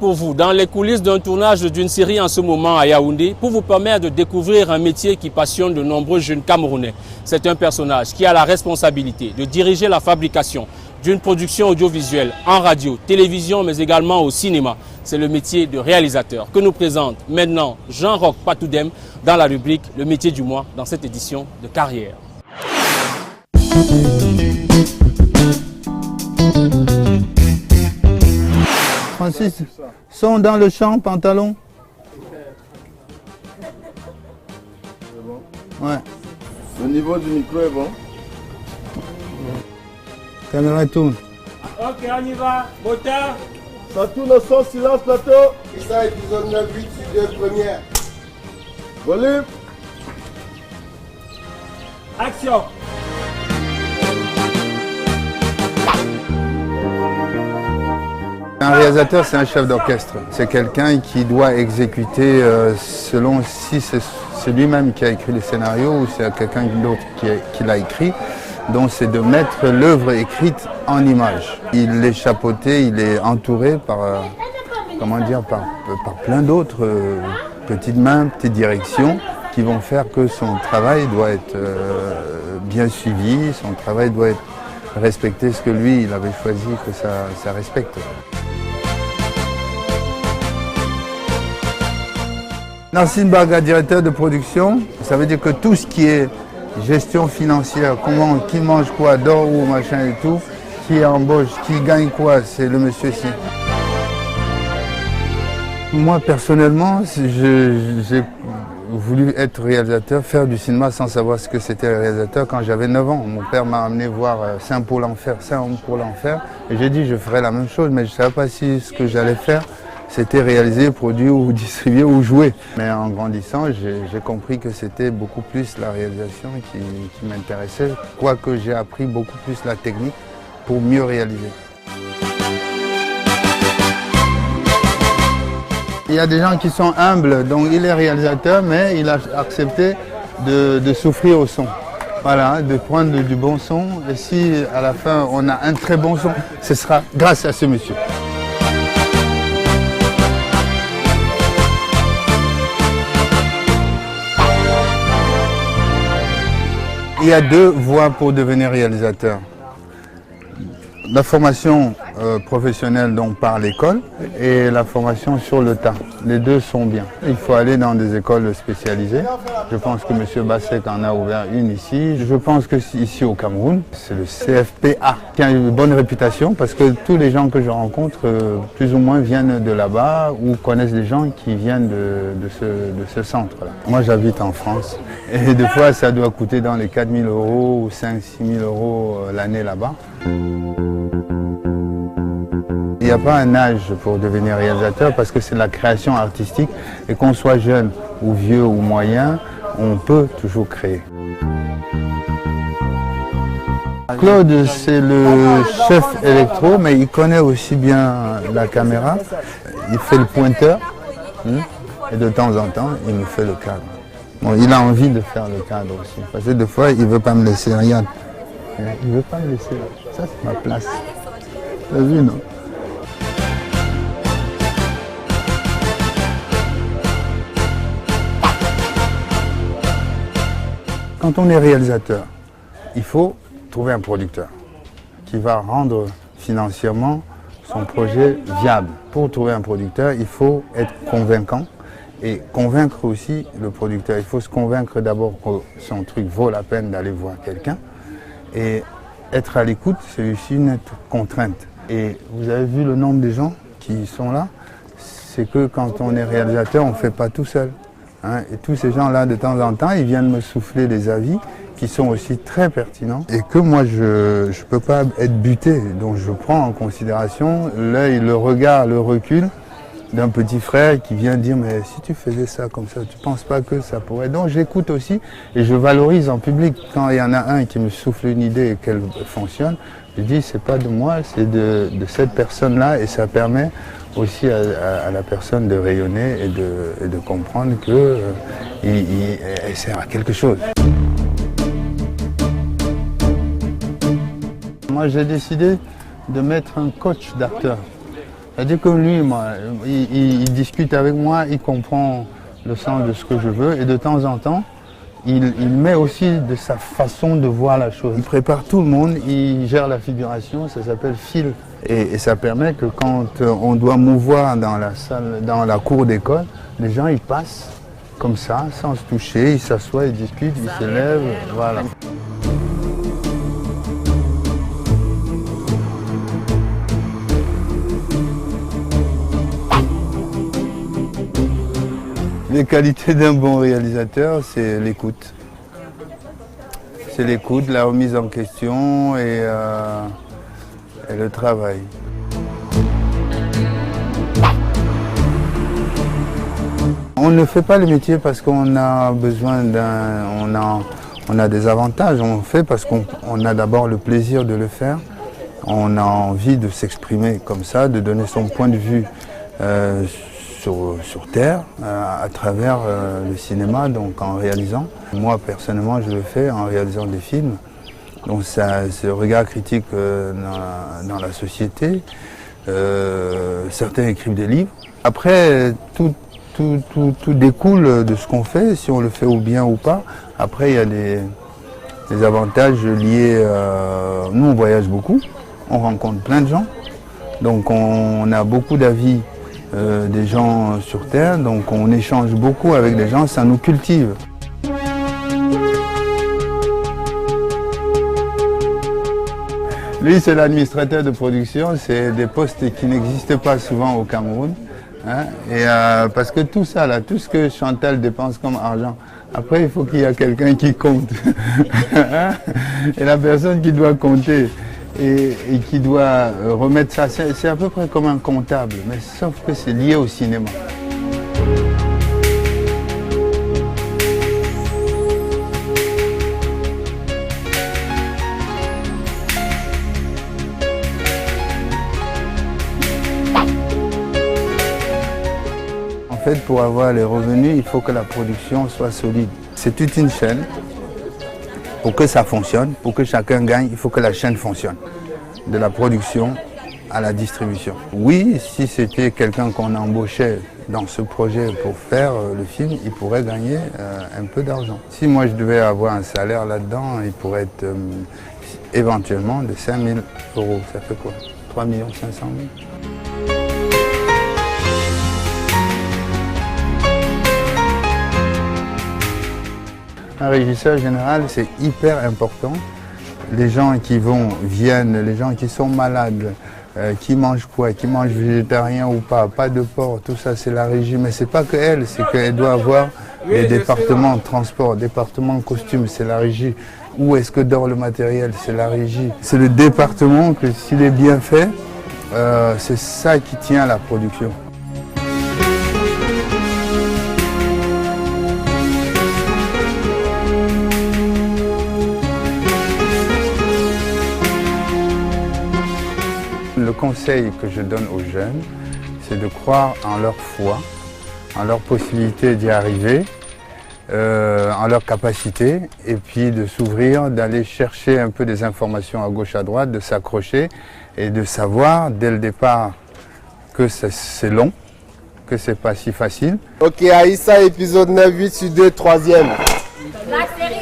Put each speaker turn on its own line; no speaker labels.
pour vous dans les coulisses d'un tournage d'une série en ce moment à Yaoundé pour vous permettre de découvrir un métier qui passionne de nombreux jeunes Camerounais. C'est un personnage qui a la responsabilité de diriger la fabrication d'une production audiovisuelle en radio, télévision mais également au cinéma. C'est le métier de réalisateur que nous présente maintenant Jean-Roch Patoudem dans la rubrique Le métier du mois dans cette édition de Carrière.
Francis, sont dans le champ, pantalon. Ouais.
Le niveau du micro est bon.
Caméra tourne.
Ok, on y va. Moteur.
Ça tourne au son, silence, plateau.
Et ça, épisode 9, 8, 6, 2, première.
Volume.
Action.
Un réalisateur, c'est un chef d'orchestre. C'est quelqu'un qui doit exécuter selon si c'est lui-même qui a écrit le scénario ou c'est quelqu'un d'autre qui l'a écrit. Donc c'est de mettre l'œuvre écrite en image. Il est chapeauté, il est entouré par, par plein d'autres petites mains, petites directions qui vont faire que son travail doit être bien suivi, son travail doit être respecter ce que lui, il avait choisi que ça respecte. Narcine Barga, directeur de production, ça veut dire que tout ce qui est gestion financière, qui mange quoi, dort où, machin et tout, qui embauche, qui gagne quoi, c'est le monsieur-ci. Moi, personnellement, j'ai voulu être réalisateur, faire du cinéma sans savoir ce que c'était réalisateur quand j'avais 9 ans. Mon père m'a amené voir Saint pour l'enfer, et j'ai dit je ferais la même chose, mais je ne savais pas si ce que j'allais faire, c'était réaliser, produire ou distribuer ou jouer. Mais en grandissant, j'ai compris que c'était beaucoup plus la réalisation qui m'intéressait, quoique j'ai appris beaucoup plus la technique pour mieux réaliser. Il y a des gens qui sont humbles, donc il est réalisateur, mais il a accepté de souffrir au son. Voilà, de prendre du bon son, et si à la fin on a un très bon son, ce sera grâce à ce monsieur. Il y a 2 voies pour devenir réalisateur. La formation professionnelle donc par l'école et la formation sur le tas. Les 2 sont bien. Il faut aller dans des écoles spécialisées. Je pense que M. Bassek en a ouvert une ici. Je pense que ici au Cameroun, c'est le CFPA qui a une bonne réputation parce que tous les gens que je rencontre, plus ou moins, viennent de là-bas ou connaissent des gens qui viennent de ce centre-là. Moi, j'habite en France et des fois, ça doit coûter dans les 4 000 € ou 5 000 6 000 € l'année là-bas. Il n'y a pas un âge pour devenir réalisateur parce que c'est la création artistique et qu'on soit jeune ou vieux ou moyen, on peut toujours créer. Claude, c'est le chef électro, mais il connaît aussi bien la caméra. Il fait le pointeur et de temps en temps, il nous fait le cadre. Bon, il a envie de faire le cadre aussi parce que des fois, il ne veut pas me laisser rien. Il ne veut pas me laisser. Ça, c'est ma place. T'as vu, non? Quand on est réalisateur, il faut trouver un producteur qui va rendre financièrement son projet viable. Pour trouver un producteur, il faut être convaincant et convaincre aussi le producteur. Il faut se convaincre d'abord que son truc vaut la peine d'aller voir quelqu'un. Et être à l'écoute, c'est aussi une contrainte. Et vous avez vu le nombre de gens qui sont là, c'est que quand on est réalisateur, on ne fait pas tout seul. Et tous ces gens-là, de temps en temps, ils viennent me souffler des avis qui sont aussi très pertinents et que moi, je ne peux pas être buté. Donc je prends en considération l'œil, le regard, le recul d'un petit frère qui vient dire « mais si tu faisais ça comme ça, tu ne penses pas que ça pourrait ?» Donc j'écoute aussi et je valorise en public. Quand il y en a un qui me souffle une idée et qu'elle fonctionne, je dis « c'est pas de moi, c'est de cette personne-là » et ça permet aussi à la personne de rayonner et de comprendre qu'elle sert à quelque chose. Moi j'ai décidé de mettre un coach d'acteur. C'est-à-dire que lui, il discute avec moi, il comprend le sens de ce que je veux et de temps en temps, il met aussi de sa façon de voir la chose. Il prépare tout le monde, il gère la figuration, ça s'appelle fil. Et ça permet que quand on doit mouvoir dans la salle, dans la cour d'école, les gens ils passent comme ça, sans se toucher, ils s'assoient, ils discutent, ils se lèvent, voilà. Les qualités d'un bon réalisateur, c'est l'écoute. C'est l'écoute, la remise en question et le travail. On ne fait pas le métier parce qu'on a besoin on a des avantages. On le fait parce qu'on a d'abord le plaisir de le faire. On a envie de s'exprimer comme ça, de donner son point de vue sur Terre, à travers le cinéma, donc en réalisant. Moi, personnellement, je le fais en réalisant des films. Donc, c'est le regard critique dans la société. Certains écrivent des livres. Après, tout découle de ce qu'on fait, si on le fait ou bien ou pas. Après, il y a des avantages liés. Nous, on voyage beaucoup, on rencontre plein de gens. Donc, on a beaucoup d'avis des gens sur Terre, donc on échange beaucoup avec des gens, ça nous cultive. Lui, c'est l'administrateur de production, c'est des postes qui n'existent pas souvent au Cameroun. Hein, et parce que tout ça, là, tout ce que Chantal dépense comme argent, après il faut qu'il y ait quelqu'un qui compte. Et la personne qui doit compter et qui doit remettre ça, c'est à peu près comme un comptable, mais sauf que c'est lié au cinéma. En fait, pour avoir les revenus, il faut que la production soit solide. C'est toute une chaîne. Pour que ça fonctionne, pour que chacun gagne, il faut que la chaîne fonctionne. De la production à la distribution. Oui, si c'était quelqu'un qu'on embauchait dans ce projet pour faire le film, il pourrait gagner un peu d'argent. Si moi je devais avoir un salaire là-dedans, il pourrait être éventuellement de 5 000 euros. Ça fait quoi? 3 500 000. Un régisseur général, c'est hyper important. Les gens qui viennent, les gens qui sont malades, qui mangent quoi, qui mangent végétarien ou pas de porc, tout ça c'est la régie. Mais c'est pas que elle, c'est qu'elle doit avoir les départements de transport, département de costume, c'est la régie. Où est-ce que dort le matériel, c'est la régie. C'est le département que s'il est bien fait, c'est ça qui tient la production. Le conseil que je donne aux jeunes, c'est de croire en leur foi, en leur possibilité d'y arriver, en leur capacité, et puis de s'ouvrir, d'aller chercher un peu des informations à gauche, à droite, de s'accrocher et de savoir dès le départ que c'est long, que c'est pas si facile.
Ok, Aïssa, épisode 9, 8 sur 2, 3e.
La série